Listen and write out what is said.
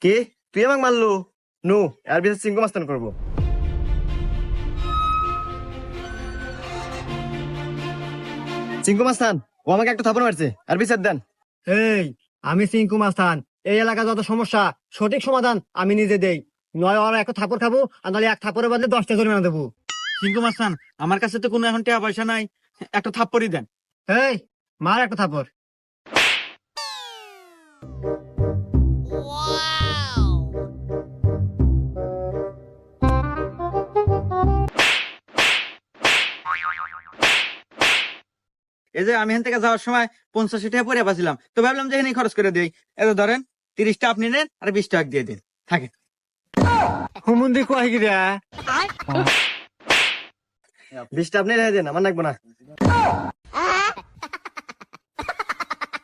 কে তুই আমাকে মারলো? নো, এর বিচার চিঙ্কু মাস্তান করবো। চিঙ্কু মাস্তান, ও আমাকে একটা থাপড় মারছে, আর বিচার দেন। এই, আমি সিংকু মাস্তান। এই এলাকা যত সমস্যা সঠিক সমাধান আমি নিজে দেই। নয় ওরা এক থাপড় খাবো, আর নাহলে এক থাপড়ের বদলে 10টা জরিমানা দেবো। সিংকু মাস্তান, আমার কাছে তো কোনো এখন টাকা পয়সা নাই, একটা থাপ্পড়ই দেন। এই, মার একটা থাপড়। এই যে আমি এখান থেকে যাওয়ার সময় 85 টাকা পরে পাচ্ছিলাম, তো ভাবলাম যে এখানেই খরচ করে দিই। এত ধরেন 30টা আপনি নেন আর 20 টাকা দিয়ে দিন, থাকে। হুমুন্দি কয় গিরা? 20টা আপনি রেখে দেন, আমার লাগবে না।